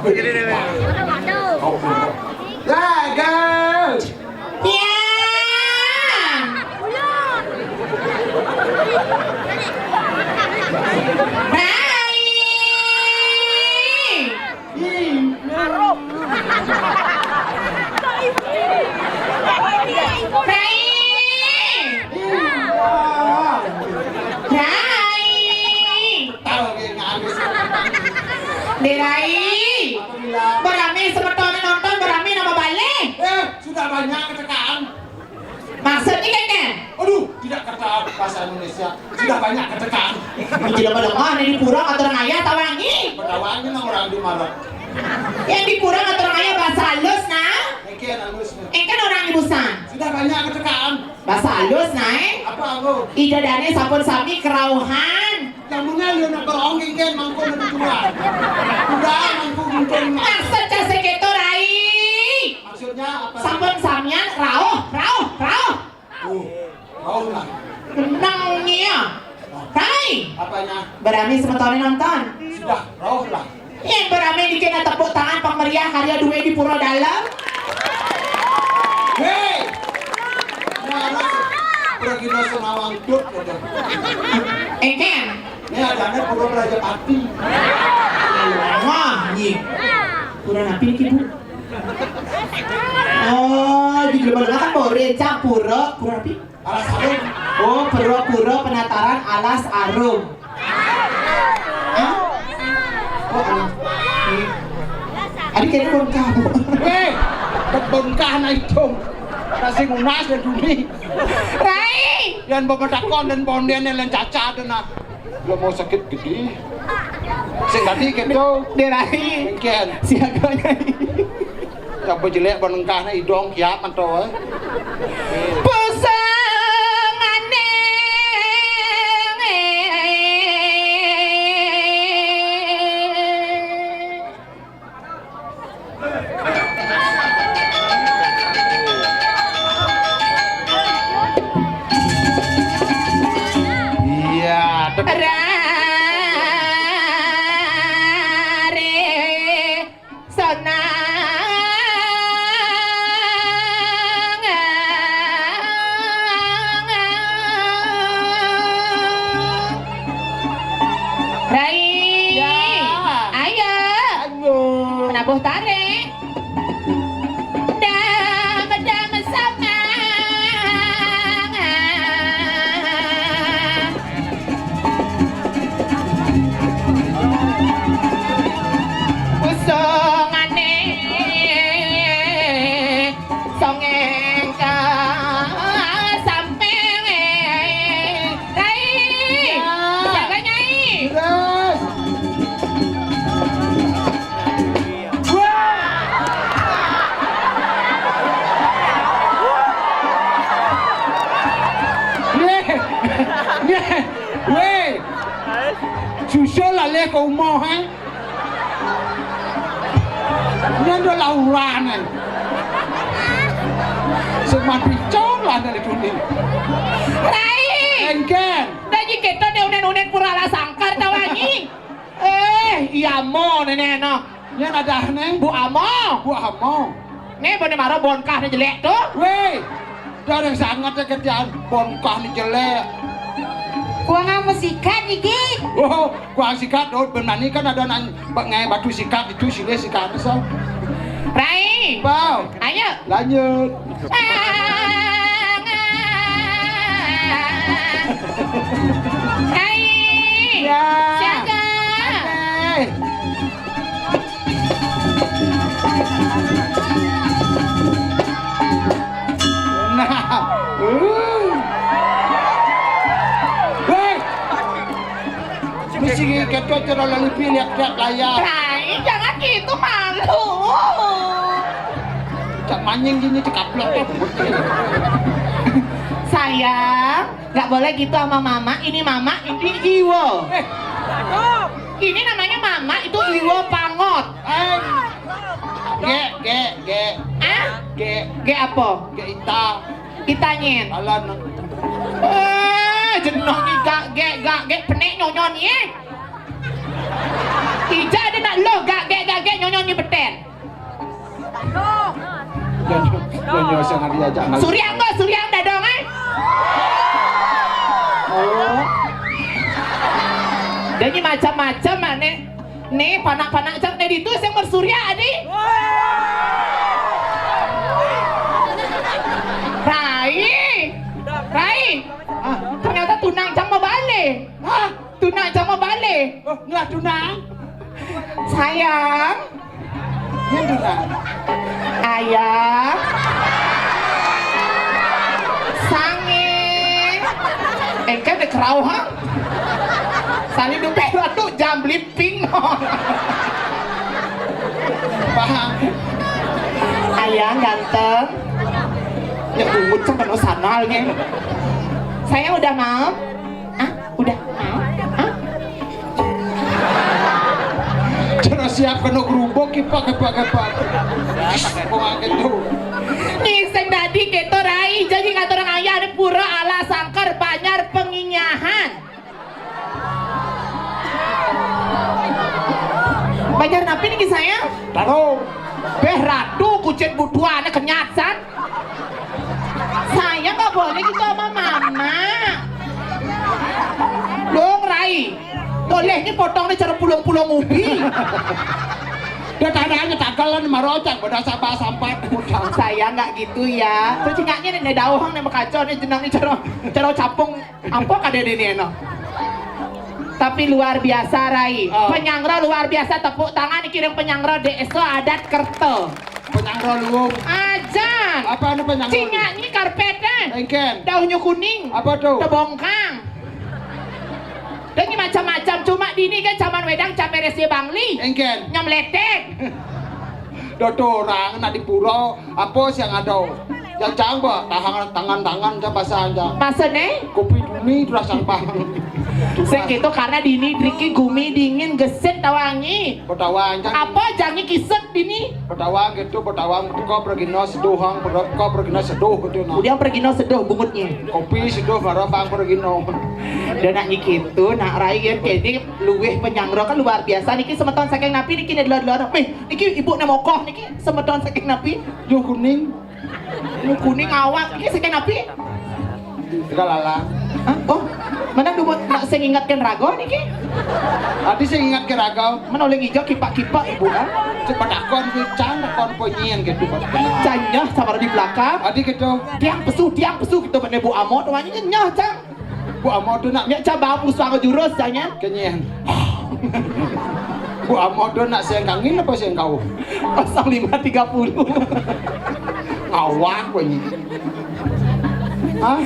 Begini deh. Jaga. Ya. Dirai, berami sebetulnya nonton berami nama balik. Sudah banyak kecelakaan. Maksudnya kan? Aduh, tidak kata bahasa Indonesia. Sudah banyak kecelakaan. Tidak pada mana di Purang atau orang ayah tawangi. Pertawangan orang di mana? Yang di Purang atau orang ayah bahasa halus nah. Engken halus. Kan orang ibusan. Sudah banyak kecelakaan. Bahasa halus nah. Apa aku? Ida dane sampun sami kerauhan. Lamunnya lu nak berong engken mangko lebih tua. Udah mangko mungkin. Maksud case gitu Rai. Maksudnya apa? Sampun samian rauh. Rauh lah. Kenangnya. Rai. Apanya? Berami sebetulnya nonton. Sudah rauh lah. Yang berami dikena tepuk tangan pemeriah karya dua di Puro Dalam. Hei! Mana pergi nasi nawang duk gitu. Engken. Ini adanya Puro Raja Pati. Wah, nih. Kurang api nih Bu. Oh, di belakang kan mau reca pura api. Alas Arum. Oh, pura penataran Alas Arum. Hah? Oh, alas. Adik kayaknya belum tahu. Hei! Kebongkah na itong. Kasi ngunas na dumi. Rai! Yan babatakon dan bonden yang caca na. Lo mau sakit gede. Sing tadi gitu. Rai. Engken. Siaganya. Yang berjelek benengkah na idong kiap manto. Nabuh tarik. Dam sama. Usungane songeng ka samping. Rai. Jaga nyai. Weh, susul lah le kau mau ha? Ni ada lauran ni. Semakin cong lah dari dunia. Rai. Engken. Tadi kita unen purala sangkar tawangi. Iya mo nenek no. Yang ada ni. Bu Amo. Bu Amo. Nih boleh marah bonkah ni jelek tuh. Weh, dah yang sangat kerjaan bonkah ni jelek. Gua nggak mau sikat iki. Oh, gua sikat. Oh, benar ni kan ada ngai batu sikat itu sile sikat so. Rai. Bau. Ayo. Lanjut. Rai. Ya. Siaga. Oke. Nah. Mesti kita terlalu lebih lihat layar. Rai, jangan gitu malu. Cak manying gini cekaplok tuh. Sayang, nggak boleh gitu sama mama. Ini mama, ini Iwo. Ini namanya mama, itu Iwo Pangot. Ge. Ah? Ge apa? Ge ita. Itanyen. Alan. Jenuh ni gak ge penek nyonyon ye. Ija ada nak lo gagek nyonyi beten. Nyonya sing diajak ngal. Suryang dadong Oh. Jadi macam-macam nih panak-panak cak nih itu yang bersurya adi. Rai. Ternyata tunang cang mau balik. Tunang cang mau balik. Nggak tunang. Sayang. Yang tunang. Ayah. Sange. Engkau de kerau ha? Sali dompet ratu jam blipping. Paham. Ayah ganteng. Yang bungut kan penuh sanalnya. Saya udah mau. Udah mau. Cara siap kena gerubuk kipak. Wah gitu. Ngiseng tadi gitu Rai. Jadi kata orang ayah ada pura ala sangkar banyar penginyahan. Banyar napi nih saya? Taruh. Beh ratu kucing butuhan kenyatsan. Saya nggak boleh gitu sama mama. Dong Rai. Bolehnya potongnya cara pulang-pulang ubi. Dia tandanya tanggalan marocak pada sampah udang. Saya nggak gitu ya. Terus cingaknya nih dauhang nih makacau nih jenang nih cara capung apa kada ini no. Tapi luar biasa Rai. Penyangro luar biasa, tepuk tangan kirim penyangro deso adat kerto. Penyangro luwung. Ajan. Apa anu penyangro? Cingaknya karpetnya. Engken. Daunnya kuning. Apa tuh? Tebongkang. Dan ini macam-macam, cuma di ini kan caman wedang cameresi bangli. Engken. Nyamletek. Dodo orang nak di pura apa sih yang ada? Yang cangba tangan bahasa aja. Masa nih? Kopi duni terasa paham. Sing gitu karena dini driki gumi dingin geset tawangi. Petawang Apa jangi kiset dini? Petawang gitu, petawang kau pergi no seduhang, kau pergi no seduh gitu no. Kemudian pergi no seduh bungutnya. Kopi seduh baru bang pergi no. Dan nak gitu, nak rai ya kini luweh penyangro kan luar biasa. Niki semeton saking napi niki delor-delor. Niki ibu nemokoh niki semeton saking napi. Lu kuning, Lu kuning awak niki saking napi. tiga lala. Oh, mana dulu nak saya ingatkan rago niki? Tadi saya ingat ke ragau. Mana oleh hijau kipak-kipak ibu kan? Cepat akon bicang, akon ponyian gitu. Canyah sabar di belakang. Tadi gitu. Tiang pesu gitu bener Bu Amot namanya nyah cang. Bu Amo tuh nak Nya cabang musuh jurus canya. kenyian. Bu Amo tuh nak saya kangin apa saya kau? 0530. Awak ponyi. Hah?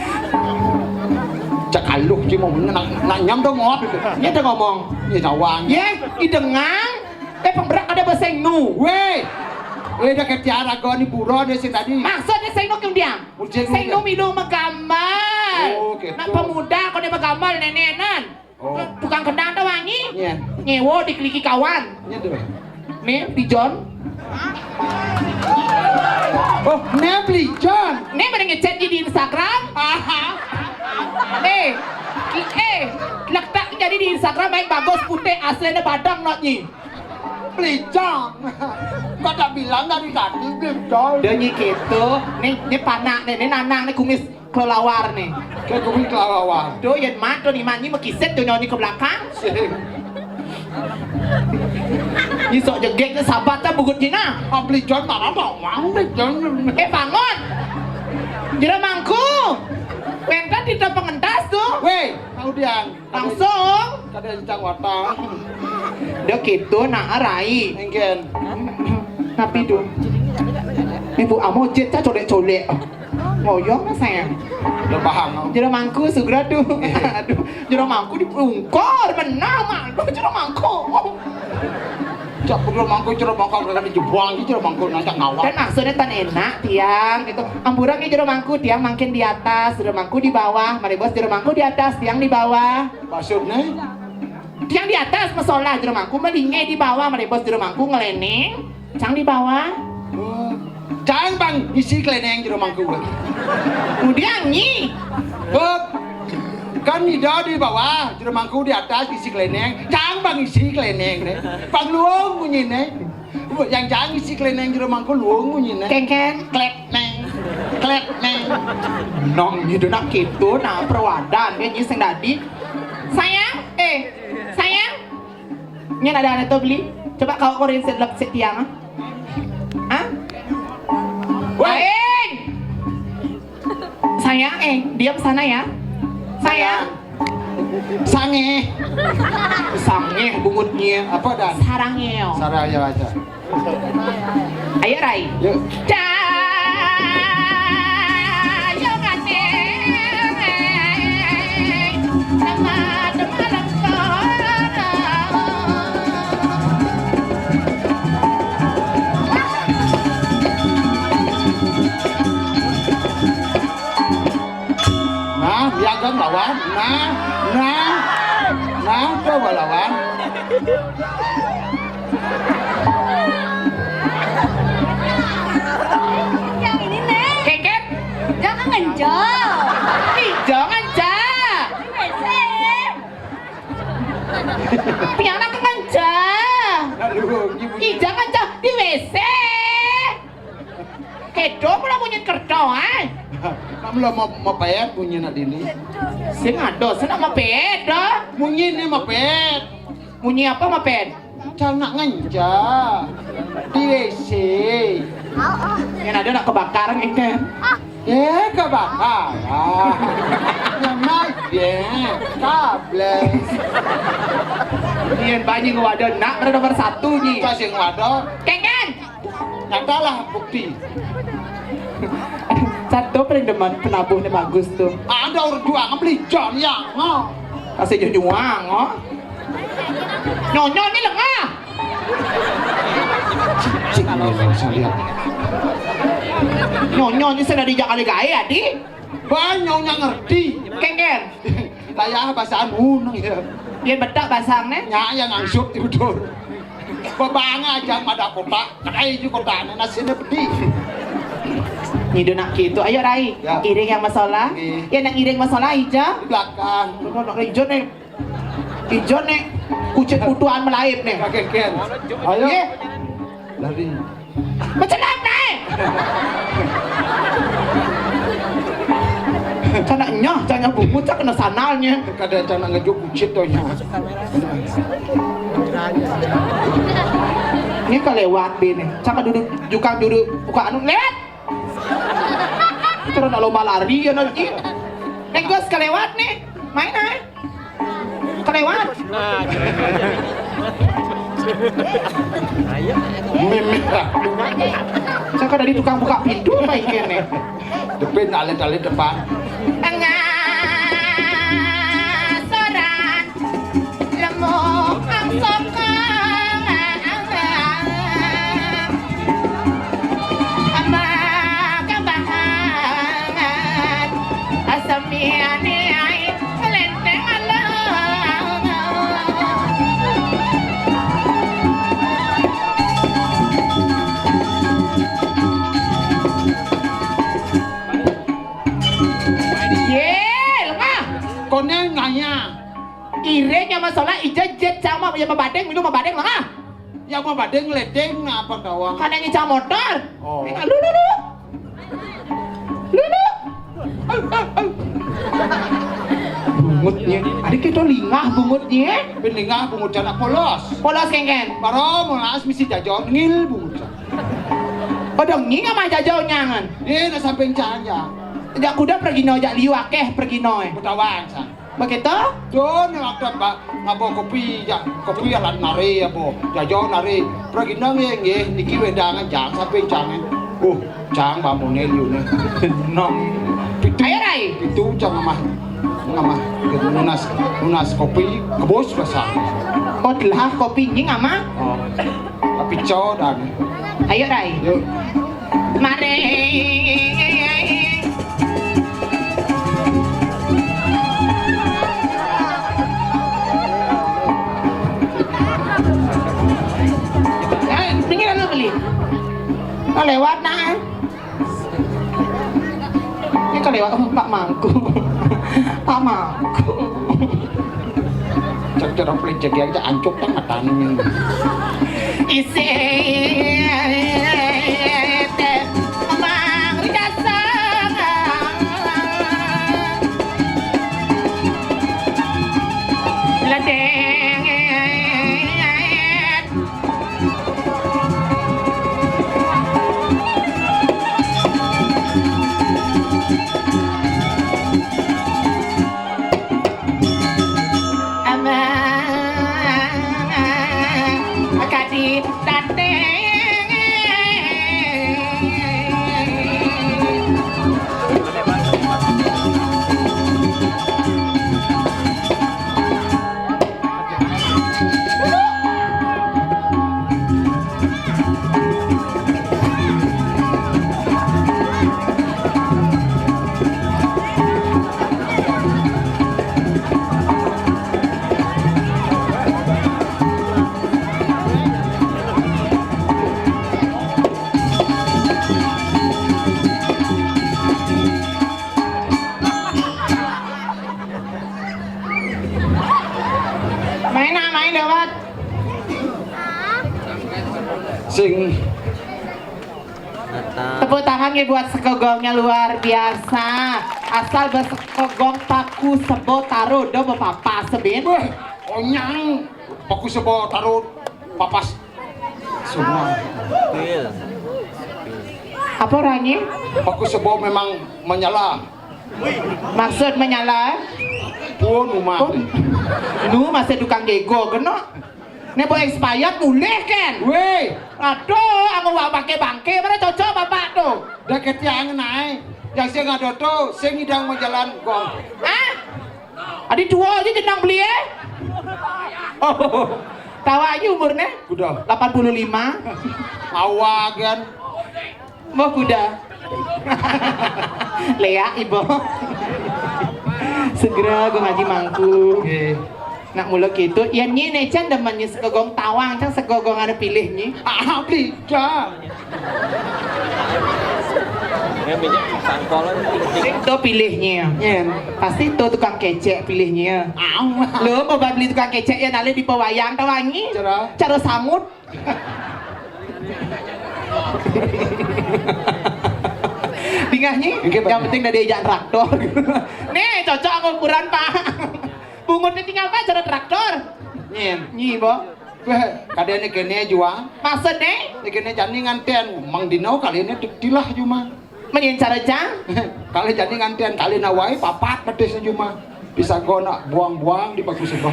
Cakaluh sih mau nak nyam dong ngop itu. Nya udah ngomong. Ini sawang. Ye, idengang. Pemberak ada bahasa nu. Weh, dah ketiara kau ni pura dia sih tadi. Maksudnya saya nu kemudian. Saya nu minum menggambar. Oh, gitu. Nak pemuda kau dia menggambar nenenan. Oh. Tukang kendang tuh wangi. Iya. Nyewo dikliki kawan. Iya tuh. Nih, pijon. Oh, Nebli John. Nih pada ngechat di Instagram. Letak jadi di Instagram baik bagus putih aslinya badang notnya. Pelicang. Kau tak bilang dari tadi John. Dia gitu. Nih panak nih nanang nih kumis kelelawar nih. Kayak gue kelawar. Tuh yang mat tuh dimanyi mekiset tuh nyanyi ke belakang. Ini sok jegek sahabat tak bugut jina. Pelicang mana mau Pelicang. Bangun. Jera mangku. Pengen tidak pengentas tuh. Weh, tahu dia. Langsung. Kada encang watang. Dia gitu nak arai. Engken. Tapi tuh. Ibu amo jet ca colek-colek. Ngoyong sayang. Udah paham. Jero mangku segera tuh. Aduh, jero mangku dipungkor menang mah. Jero mangku. Cak perlu mangku cerok mangku kada dijebuang gitu mangku nanti ngawak. Dan maksudnya tan enak tiang gitu. Amburan nih jero mangku tiang makin di atas, jero mangku di bawah. Mari bos jero mangku di atas, tiang di bawah. Maksudnya? Tiang di atas masalah jero mangku melinge di bawah. Mari bos jero mangku ngeleneng, cang di bawah. Jangan bang, isi keleneng jero mangku. Kemudian nyi. Hop. Kan Ida di bawah, jeremangku di atas isi keleneng. Cang bang isi keleneng deh. Bang luang bunyi nih. Yang cang isi keleneng jeremangku luang bunyi nih. Ken Klet neng. nong gitu nak gitu nah perwadan kayak sing dadi sayang sayang nya ada tuh beli coba kau korin sedlep setiang ah Waing sayang diam sana ya sayang Sange. sange bungutnya Apa dan? sarangnya Saraya aja. ayo Rai Yuk. Nah, biagang lawan. Nah, coba lawan. Yang ini nih, Keket jangan ngejar. ih jangan ja piang nak kenca Lalu, ih jangan ja di WC kedo pula bunyi kerdo kamu lo mau payet bunyi nak ini. sing ado senang mapeda Bunyi ni mau payet. bunyi apa maped Cang nak nganja di WC. yang ada nak kebakaran ini Kebakaran. Nama dia kables. Ian banyak wadah nak pada nomor 1 ni Kasih wadah. Keken Nyatalah bukti. satu paling demen penabuhnya bagus tuh Ada orang tua ngebeli John yang kasih nyuang oh nyonya ni lengah cik ini saya lihat. nyonya ni sudah dijak kali gaya di Banyak yang ngerti. Keken Layah bahasa nang ya. Ian bedak basangnya Nya yang ngangsut tidur. Bebanga aja ada kota. Kayak itu kota nasinya pedih. Nyido nak gitu, ayo Rai, Ya. iring yang masalah. Oke. Ya nak iring masalah ija. Di belakang. Nak ijo nih, kucing kutuan melaip nih. Kakek. Ayo. Ye, Lari. macam apa nih? Cana nyah, cana bumbu, cak kena sanalnya. Kada cana ngejuk bucit tuh nya. Ini kelewat bini, cak duduk buka anu lewat. Terus nak lomba lari ya nanti. Gue kelewat nih, main aja. Kelewat. Memang. Saya kan dari tukang buka pintu baik nih. Depan alit-alit depan. Soran lemu angsokan ama kabahan asamiani ai lenteng Allah Konnya nanya. Ireng yang masalah ija jet sama yang mabadeng minum mabadeng lah Yang mau badeng ledeng apa kawang? kan yang ija motor Oh. Lulu bungutnya adik kita lingah bungutnya Peningah pengucan polos. polos kengken Paro molas misi jajon ngil pengucan. padang nying sama jajau nyangan Dia na samping canya. jak kuda pergi no jak liu akeh pergi no Butawan sa. begitu Doon yung akta ba ngabo kopi ya kopi alat nari abo jajon nari. Pergi nang yang niki wedangan jang samping cangan. Jang ba mo nelyo ne. nong ayo Rai Itu jang mama. Mama nunas kopi kebos basa. oh telah kopi nying ama Oh. Tapi codan. ayo Rai Yuk. mari Pinggir lu beli. Oh lewat nah. Ini kelewat Pak Mangku. Pak Mangku. Cek cerong pelicek ya aja ancuk tang matane. Isi Mang Rijasa Ladeng Akadi dateng main lewat Sing tepuk tangannya buat sekogongnya luar biasa asal bersekogong paku sebo taro do bapapa sebin weh onyang paku sebo taruh papas semua. apa orangnya Paku sebo memang menyala. maksud menyala Pun rumah. nu masih tukang gego kena ne bo expired boleh kan Weh, aduh aku wak pakai bangke mana cocok bapak tuh dah ketiang naik. Yang saya nggak dodo, saya ngidang menjalan gong. ah adik dua aja jenang beli oh tawa aja umurnya Kuda. 85 Awak kan. mau kuda Lea ibu segera gue ngaji mangku Oke. nak mulu gitu ya nyi necan demennya sekogong tawang can sekogong ada pilihnya Ah, beli dah. itu pilihnya Nyen. pasti itu tukang kecek pilihnya Awak. lo mau beli tukang kecek ya nale di pewayang tawangi Cara? cara samut Dingahnya, Oke, Pak. yang penting dari ejak traktor. Nih, cocok aku ukuran Pak. Bungutnya tinggal Pak, cara traktor. Nyen. Nyi, Bo. Weh, kadene kene jual. Maksud nih, Ini kene jani ngantian. Mang Dino kali ini dilah cuma. menyen cara jang. Kali jani ngantian kali nawai papat pedes cuma. Bisa gona buang-buang di paku sebo.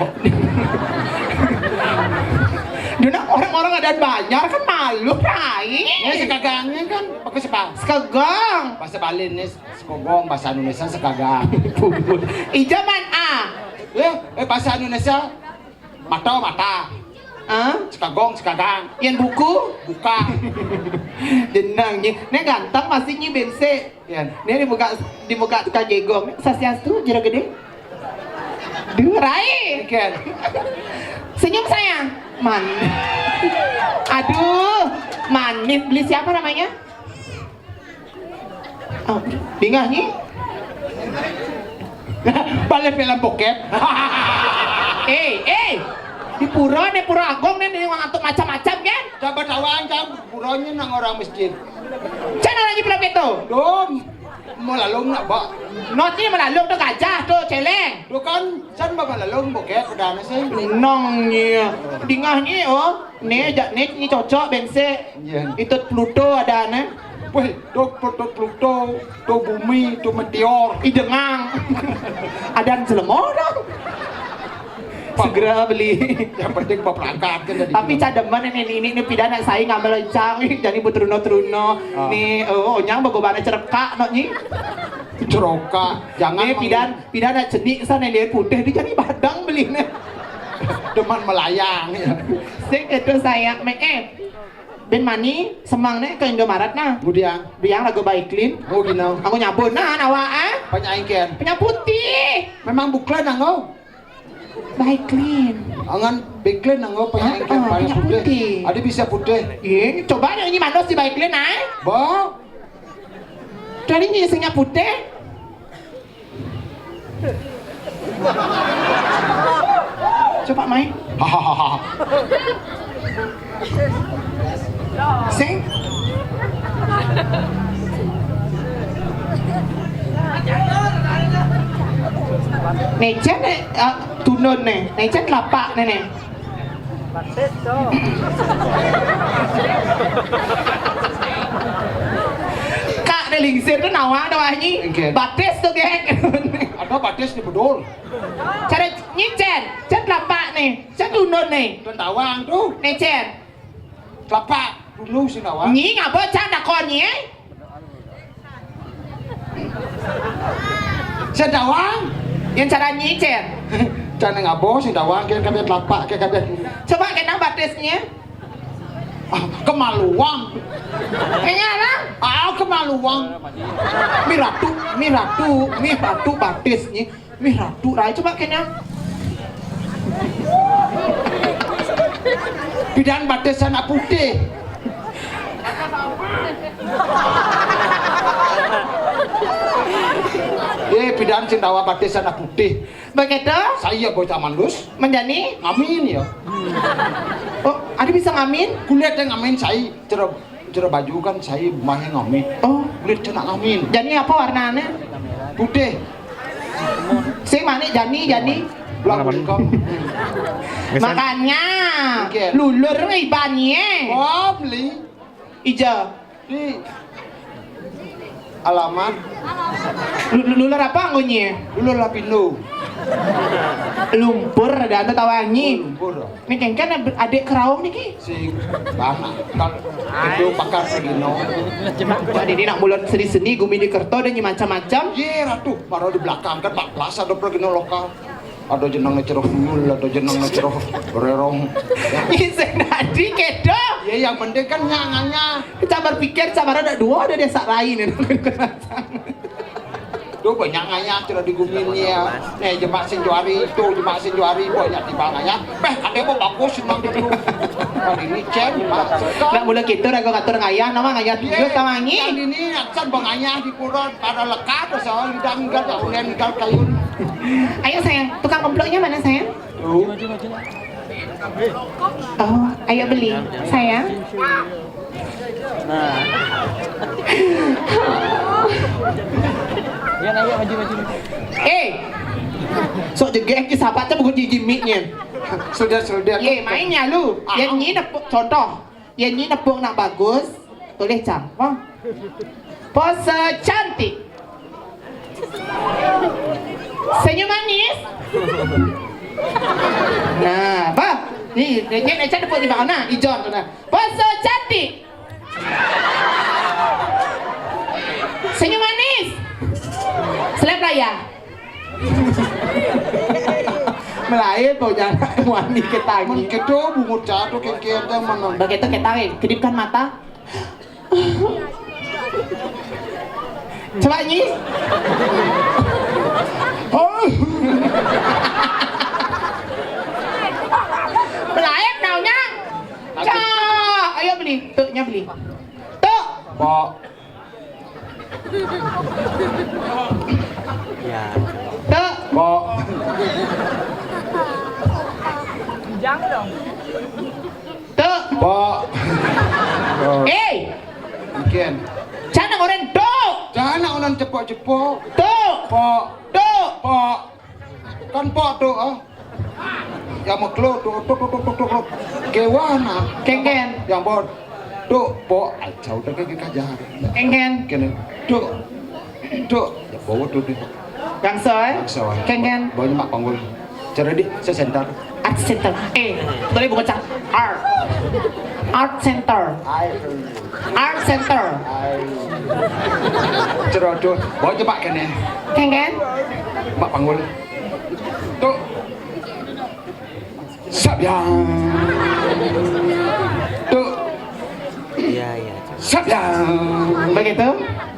Duna orang-orang ada banyak kan malu, Rai. Ya sekagangnya kan pakai sepa. Sekegong. Bahasa Bali ini sekogong, bahasa Indonesia sekagang. Ijaman A. Bahasa Indonesia mata. Ah, Sekagong, sekagang. yang buku. Buka. Jenangnya. Nih ganteng masih nyi bense. Yan. Nih dibuka tukang jegong. Sasiastu jera gede. Duh, Rai. Ikan. Senyum sayang. Man. Aduh, manis. Beli siapa namanya? Oh, bingah nih. Balik film bokep. Di pura agong nih ngantuk macam-macam kan? Coba tawang jam buronya nang orang masjid. Cana lagi film itu. Dom. Mau lalung nak bak. Notnya melalung tuh gajah tuh celeng. Tuh kan, san bapak lalung bokep udah nasi. Nongnya, dingahnya oh, nih cocok bense. Iya. Itu Pluto ada nih. Wih, tuh Pluto, tuh bumi, tuh meteor. Idengang. Ada selemo dong. Segera beli. Yang penting bapak perangkat kan dari. Tapi cademan ini pidana saya ngambil lencang jadi betruno nih nyang bagobana cerekak no nyi Ceroka, jangan nih pidana cenik sana lihat putih dia jadi badang beli nih deman melayang ya. sing itu saya Ben Mani semang nih ke Indomaret nah Kemudian, biang lagu baiklin oh gino, aku nyabun nah nawa penyaingkan. penyaputih Memang buklan nango, baiklin angan biklan nango penyaingkan Ah, banyak putih. putih. Ada bisa putih. iya coba nyanyi manos di baiklin nah Bo, dari nyi singnya putih Coba main. Hahaha. Sing. Nih chat tunun nih. Nih chat lapak nih. Kak ada lingsir tuh nawang dah wahnya. Batis tuh geng. Ada batis di bedol. Cara nyicen, chat lapak nih. Chat tunun nih. Dan tawang tuh. Nih chat. Kelapa dulu sih nawang. Nyi ngapa cak dakon nyi? Sedawang. Yang cara nyi chat. Jangan ngabo sedawang kayak kabeh kelapa kayak kabeh. Coba kena batisnya. Kemaluan. Kayaknya Kemaluan. mi ratu batisnya. Mi ratu rai coba kena. Bidan batis anak putih. Bidan cintawa batis anak putih. Begitu? Saya bocah mandus. Menjani? Ngamin ya. Oh, ada bisa ngamin? Kulihat yang ngamin saya. Cerah baju kan saya mahe ngamin. Oh, kulihat cina ngamin. Jani apa warnanya? Putih. Si mana Jani? Belakang. Makanya lulur ibannya. Oh, beli. Ija. Di alamat. Lulur apa anggunnya? Lulur Lapindo. Lumpur ada anda tawangi. Lumpur. Ini kan adik kerawang nih ki. Si Bana. Itu pakar segino. Jadi ini nak mulut seni gumi di kerto dan macam-macam. Ye ratu, baru di belakang kan Pak Plaza ada pergino lokal. Ada jenang ngecerok mul, ada jenang ngecerok bererong. Ini tadi kedo. Ya yang penting kan nyangannya. Kita berpikir sabar ada dua ada desa lain. Tuh banyaknya cerah diguminnya. Nih jemaah Sinjuari itu jemaah Sinjuari banyak di banganya. Ada mau bagus senang itu. Kali ini cek. Nak mula kita ragu katur ngayah nama ngayah tujuh tawangi. Yang ini aksan banganya di pura pada lekat soal lidang enggak ulen enggak kayun. Ayo sayang, tukang komploknya mana sayang? Oh, ayo beli sayang. Ayo maju. Sok jegek ki sahabatnya bukan jijimiknya. Sudah. Mainnya lu. Yang ini nepuk contoh. Yang ini nepuk nak bagus, tulis cang. Pose cantik. Senyum manis. Nah, apa? Nih, dia nepuk di mana? Ijon tu nah. Pose cantik. Senyum manis. Seleb raya. Melayu kau jangan wani kita Men ni. kedo bungut jatuh kengkian teh mana. Begitu kita kedipkan mata. Coba nyi. Melayu naunya. Cak, ayo beli. Tuknya beli. Tuk. Pak. Ya. Tuk. Pak. Jangan dong. Tuk. Pak. Mungkin. Jangan orang tuk. Jangan orang cepok-cepok. Tuk. Pak. Tuk. Pak. Kan pak tuh ah. Yang maklo tuh. Kewana. Kengken. Yang bot. Tuh, pak. Jauh dah ke kajar. Kengken. Kene. Tuh. Ya bawa tuh deh. Yang soy. Soal. Kengken. Banyak mak panggul. Cara di saya center. Art Center. Boleh buka cak. Art Center. Art Center. Cara tuh. Bawa coba kene. Kengken. Mak panggul. Tuh. Sabyang. Tuh. Iya. Sabyang. Begitu.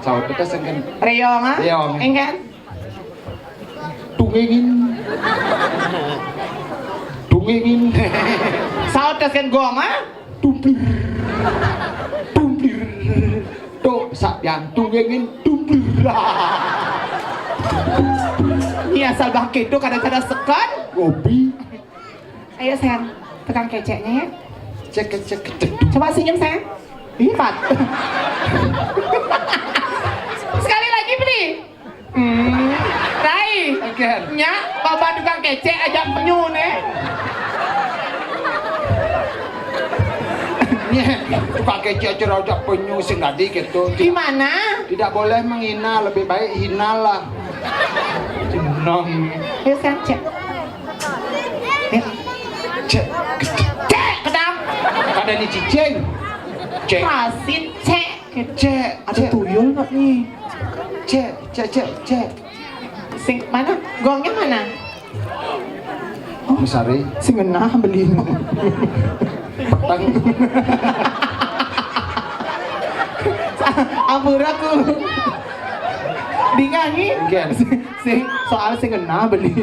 Saud kita sengken. Reyong ah. Reyong. Kengken. Dungengin. Saud tesken gong ah. Tumplir. Tuh sabyang dungengin tumplir. Ini asal bangke itu kadang-kadang sekan. Kopi. Ayo sayang, tekan keceknya ya. Cek cek cek. Coba senyum sayang. Ih, Pat. Sekali lagi beli. Rai. Again. Nya, bapak tukang kecek ajak penyu nih. Tukang kecek cerojak penyu sing tadi gitu. Gimana? Tidak boleh menghina, lebih baik hinalah. Senang. Ayo sayang, cek. Ya. Cek. Cek, kedam. Ada nih cicing. Cek. Rasin, cek. Cek. Ada tuyul nggak nih? Cek. Cek. Cek. Cek. Sing mana? Gongnya mana? Mesari. Sing genah beli. Petang. Ampun aku. Dingangi. Again. Sing soal sing genah beli.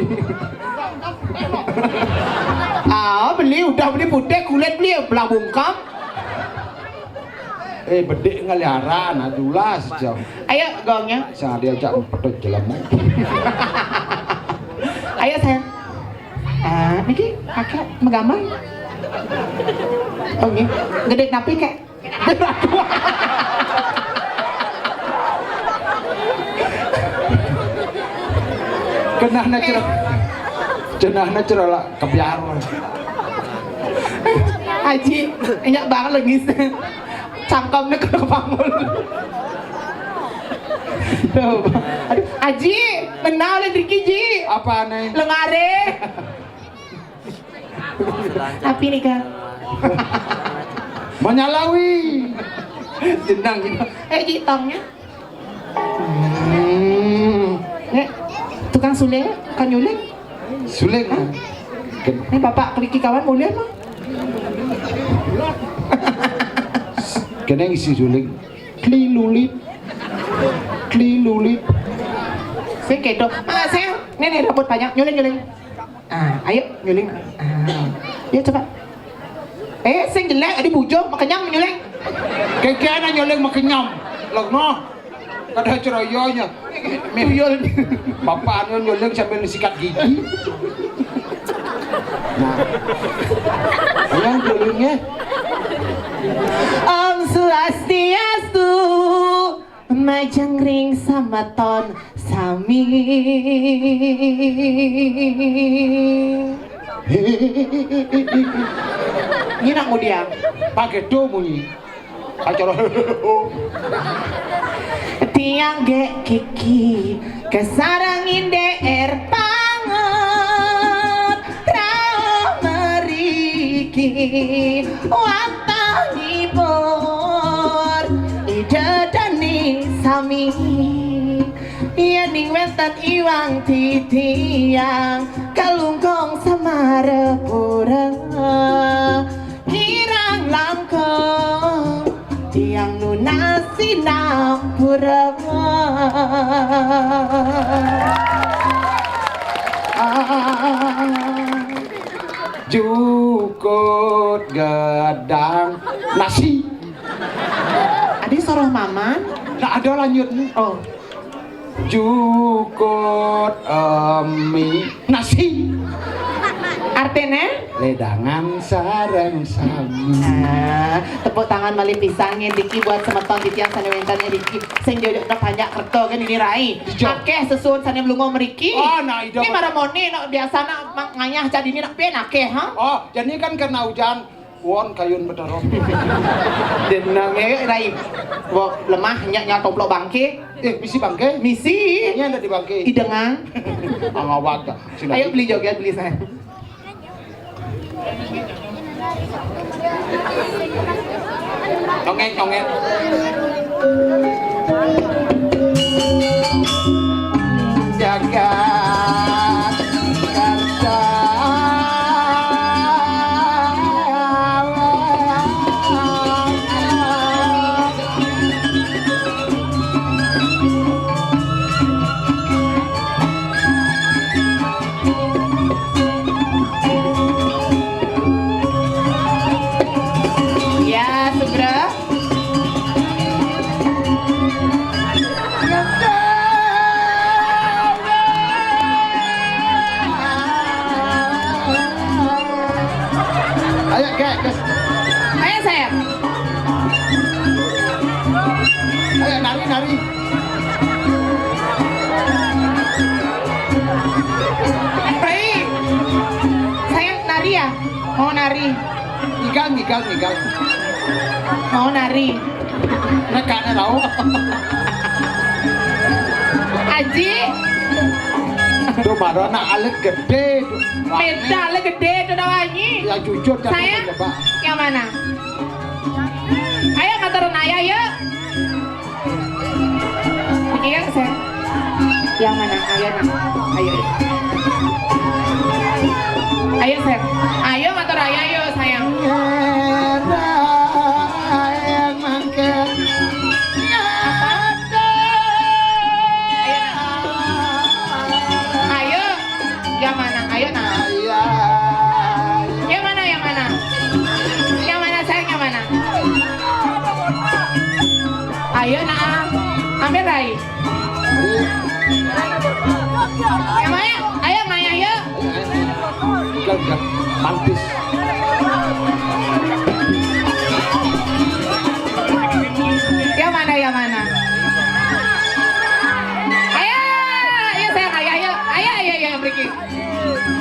Beli udah beli putih kulit beli belah bungkam. Bedek ngeliaran, adulah sejauh. Ayo gongnya. Saya diajak pedot jalan. Ayo sayang. Niki kakek menggambar. Oh ini gede napi kek. Kenahna cerah. Cenahna cerah lah kebiar. Aji, enyak banget lagi. Cangkemnya kena bangun. Aduh, Aji, menau le Driki Ji. Apa nih? Lengare. Api nih kan. Menyalawi. Jenang gitu. Ji tongnya. Tukang suling, kan nyuling. Suling. Ini bapak keliki kawan boleh mah. Kena isi suling. Klilulit. Saya kedo. Saya ini rambut banyak nyuling. Ayo nyuling. Yuk coba. Sing jelek ada bujung makanya nyuling. Kekena nyuling makenyam. Logno. Kada ceroyonya. Tuyul. Bapak anu nyuling sambil sikat gigi. Nah. Yang nyulingnya. Om Swastiastu Majengring sama ton sami. Ini nak mau dia Pakai do bunyi. Acara. tiang ge kiki kesarangin DR banget rao meriki watahipur idadani sami ning wentan iwang titiang kalungkong sama repura kirang langkong tiang nunasi napura Jukut gedang nasi. Adi soroh mama. Nah ada lanjutnya. Oh. Jukut mie nasi. Artinya? Ledangan sareng sami. Tepuk tangan mali pisangnya Diki buat semeton titiang sanewentannya Diki sing jodokna banyak kerto kan ini rai. Akeh sesuun sane mlungo mriki. Oh, nah ida. Ini maramoni no biasana nganyah jadi ini nak pian akeh ha. Oh, jadi kan karena hujan won kayun beterong. Denangnya rai. Wo lemah nya toplok bangke. Misi bangke? Misi. Nya ada di bangke. Idengan. Angawat. Ayo beli joget beli saya. Congeng. Jagat karsa. Ya, Sugra. Mau nari. Ngigal. Mau nari. Nekane tau. Aji, Tuh baru anak alit gede. tuh. medalnya gede tuh dawanyi. Ya jujur dan Sayang, coba. yang mana? Ayo ngaturin ayah yuk. Iya sayang. Yang mana? Ayo nak. Ayo. Ayo sayang. Ayo ngatur ayah yuk sayang. Yang mangken. Ayo. Yang mana? Ayo nak. Yang mana? Yang mana? Yang mana sayang? Yang mana? Ayo nak. Ambil Rai. Yang mana? Ayo Maya yuk. Enggak, mantis. Yang mana? Yang mana? Ayo sayang, ayo pergi.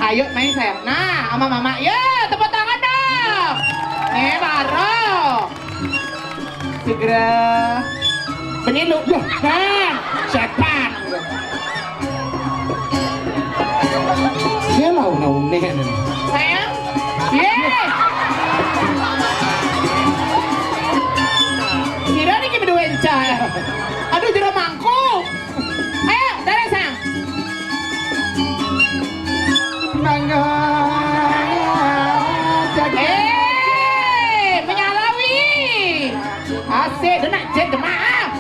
Ayo main sayang. Nah, sama mama. Yuk, tepuk tangan dong. Baru. Segera. Penilu. Nah, setan. Dia laun-launnya ini. Sayang. Yeay. Kira nih kita berdua encah. Aduh, jero mangkuk. Ayo, dari sayang. Menyalawi. Asik, dia nak jet maaf.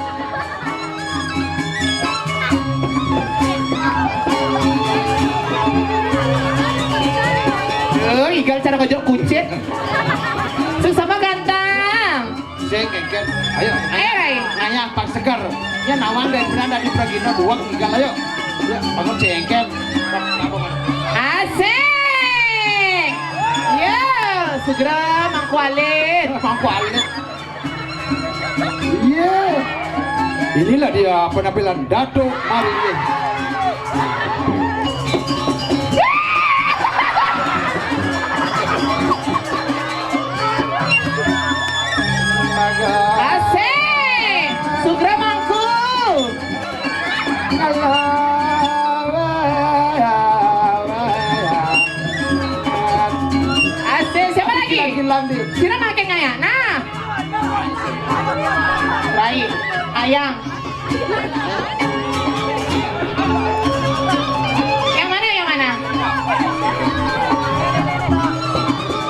Igal cara ngejok kucit. Sesama ganteng. Saya kengken. Ayo. Ayo, Rai. Nanya pak segar. Ya nawan dan beranda di Pragina buang igal ayo. Ya bangun cengken. Asik. Ya, segera mangkualit. Iya. Inilah dia penampilan Dato Marilyn. Asik. Segera mangku. Asik. Siapa lagi? Sira makin ngaya. Nah. Baik. Ayam. Yang mana? Yang mana?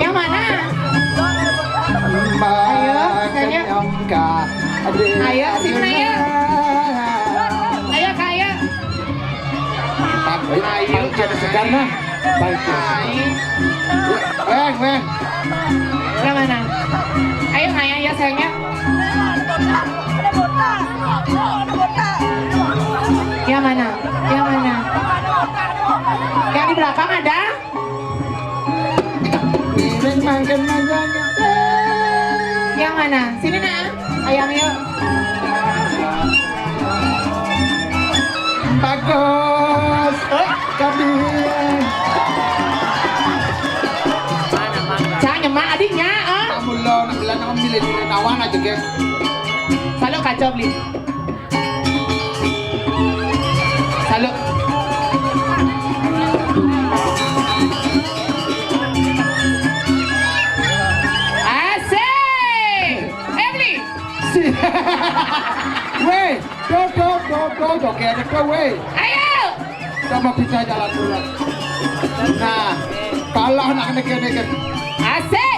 Yang mana? Ayo, saya. Ayo, sini ayo. Ayo, kaya. Ayo, jadi segar nah. Baik. Weng. Yang mana? Ayo, Naya ya sayangnya. Yang mana? Yang mana? Yang di belakang ada? Yang mana? Sini nak. Ayam yuk. Bagus. Kami. Jangan nyemak adiknya. Kamu lo nak bilang nak milih nawan aja ke? Salo kacau beli. Salo. Asik. Beli. Weh, do kere ke weh. Ayo. Coba bisa jalan dulu. Nah, kalah nak neken. Asik.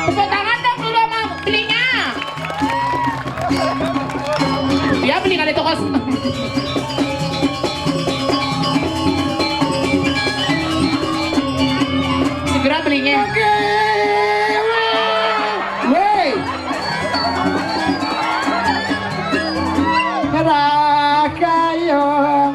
Tepuk tangan dong dulu sama belinya. Dia beli kali toko. Segera belinya. Weh. Rakayong.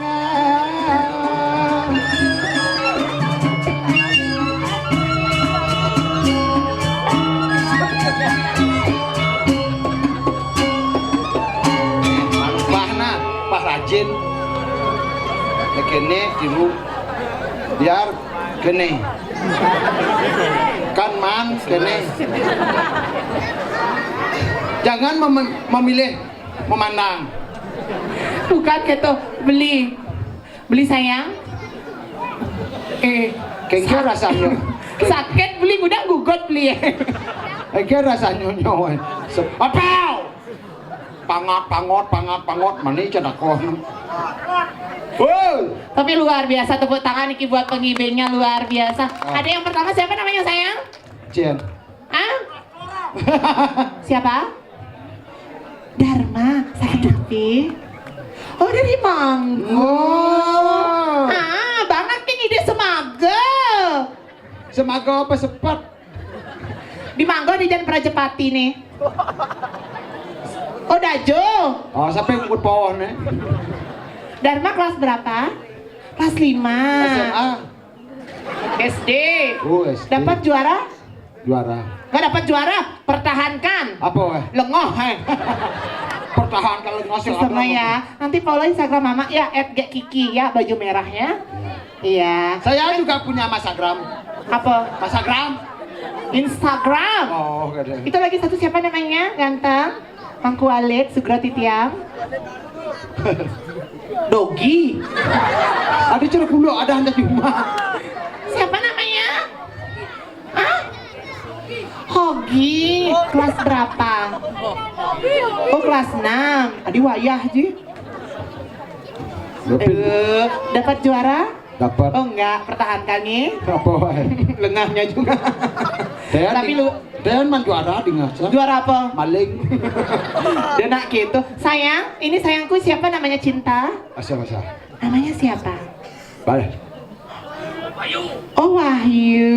Pas rajin kene diru biar gene Kan man kene. Jangan memilih memandang. Bukan gitu, beli sayang. Kengke rasanya. Sakit beli udah gugot beli. Kengke rasanya nyoy. Apau. Pangot mani cedak kon. Woi. Tapi luar biasa, tepuk tangan iki buat pengibingnya luar biasa. Ada yang pertama siapa namanya sayang? Jen. Ah? Siapa? Dharma, sakit hati. Oh dari Manggo. Banget kan ide Semaga. Semaga apa sepat? Di Manggo di Jalan Prajepati nih. Oh Dajo. Oh sampai ngikut pohon nih. Dharma kelas berapa? Kelas 5. SMA. SD. Oh SD. Dapat juara? Juara. Gak dapat juara, pertahankan. Apa weh? Lengoh, Pertahankan lengoh sama ya. Nanti follow Instagram Mama ya @kiki ya, baju merahnya. Iya. Saya juga punya Instagram. Apa? Instagram. Oh, gak ada. Itu lagi satu siapa namanya? Ganteng. Mangku Walid, Sugro Titiam. Dogi. Ada ceruk dulu, ada anda cuma. Siapa namanya? Hah? Hogi, kelas berapa? Oh kelas 6. Adi wayah ji. Dapat juara? Dapat. Oh enggak, pertahankan nih. Apa weh? Lengahnya juga. Tapi lu Dan man juara di ngaca. juara apa? Maling. Dan nak gitu. Sayang, ini sayangku siapa namanya Cinta? Siapa? Namanya siapa? Balik. Oh Wahyu.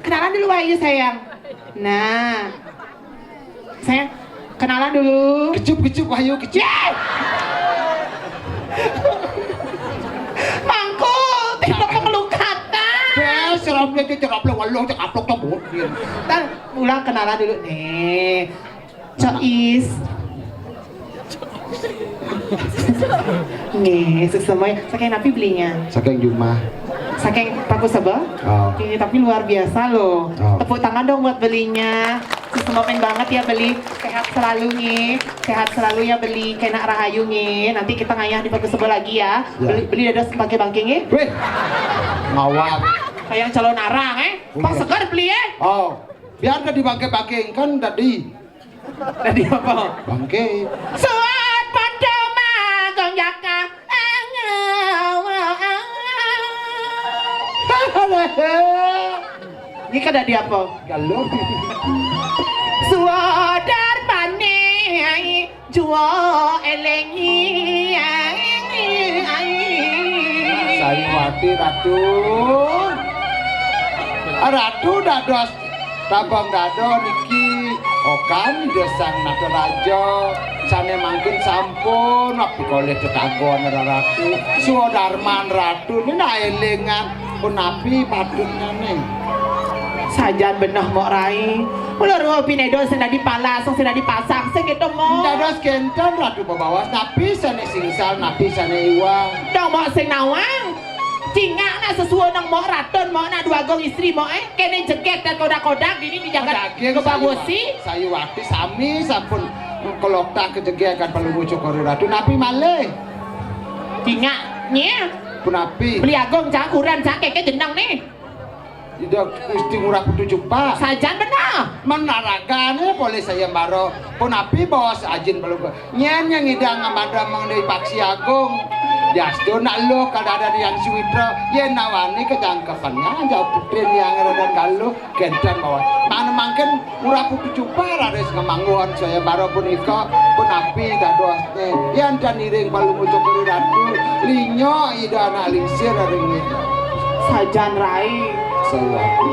Kenalan dulu Wahyu sayang. Nah. Sayang, kenalan dulu. Kecup Wahyu kecup. Mangku, tidak pengelukatan. Serapnya itu cerapnya walau cekaplok tembok. Ntar ulang kenalan dulu nih. Cois. Nih, semuanya. Saking napi belinya. Saking Jumah. Saking Paku Seba. Oh. Ini tapi luar biasa loh. Oh. Tepuk tangan dong buat belinya. Semua pengen banget ya beli. Sehat selalu nih. Sehat selalu ya beli. Kayak nak rahayu nih. Nanti kita ngayah di Paku Seba lagi ya. Ya. Beli dadas pakai bangking nih. Weh. Ngawak. Kayak calon arang Pak segar beli Oh. Biar gak dibangke-bangking kan tadi. Tadi apa? Bangke. Suat pada magong jaka. Ini kan ada apa? Kalau Suadar pane juo elengi Sariwati Ratu. Ratu dados tabang dado niki okan desang nato raja sane mangkin sampun tapi koleh tetanggon Ratu Suodarman Ratu ini nak elingan pun napi patutnya nih sajan benah mok rai ular mau pinedo sudah dipalas sudah dipasang segitu mau dados kenten Ratu babawas napi sane singsal napi sane iwang dong mau sing nawang cingak na sesuai nang mau raton mau na dua gong istri mau kene jeket dan kodak-kodak ini dijaga kebagusi Sayuwati sami sampun kolok tak kejegekan perlu mucuk kori Ratu napi malih cingaknya pun napi beli agong cak ukuran cak keke jenang nih tidak mesti murah kudu jumpa sajan benar menaragane boleh saya baro pun api bos ajin belum nyen yang ngidang ngamada mengenai paksi agung jasdo nak lo kada ada yang suwitra yen nawani kejangkepannya jauh putrin yang ada galuh gendan bawah mana mangken murah kudu jumpa raris ngemangguan saya baro pun iko pun api dadosne yen dan iring palu mucuk kuri Ratu linyo idana lingsir ring sajan rai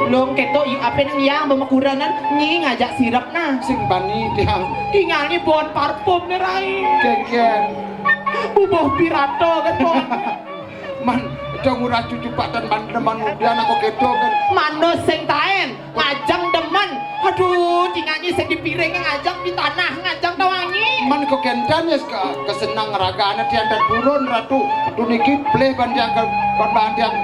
long keto apa nang yang bemekuranan nyi ngajak sirap nah sing bani tiang tinggalnya bon parfum nih rai geng bubuh pirato kan bon man itu murah cucu patan teman udian aku keto kan manus sing taen ngajang demen aduh tinggalnya sing di piring ngajang di tanah ngajang tawangi man kok kendan ya kesenang ragana tiang dan turun Ratu tu niki pleh bandiang kon bandiang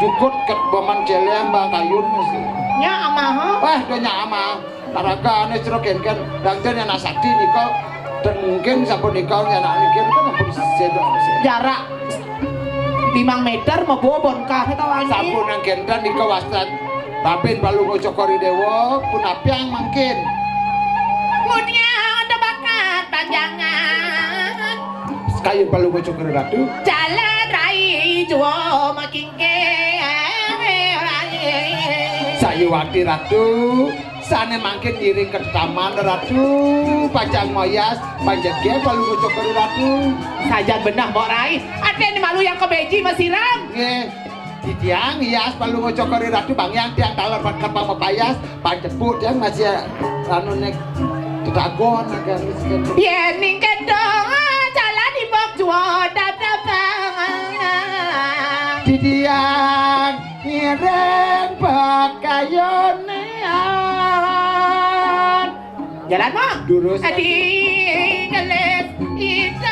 Cukut ke baman celem bang kayun mesti. Nya amah. Wah, donya ama. Taragane cero ken dangten anak sakti niko dan mungkin sampun niko anak niki kan ampun sedo. Jarak 5 meter mau bobon kah eta wani. Sampun nang kendan niko wasat. Babin balu ngocokori dewa pun apiang mangkin. Mudia ada bakat panjangan. Kayu balu ngocokori ratu. Jalan rai juo makin ke. Sayuwati ratu. Sane mangkin ngiring ke taman ratu. Panjang moyas, panjangnya balu ngocokori ratu. Sajan benah mbok rai. Ada yang malu yang kebeji masiram. Nggih. Di tiang hias palu ngocokori ratu bang yang tiang talar kapang mepayas panceput yang masih anu nek tedagon agar Yen ning kedong jalan di bok juo dap-dapan. di tiang ngiring pekayonean Jalan mah. Durus. Adi ngeles itu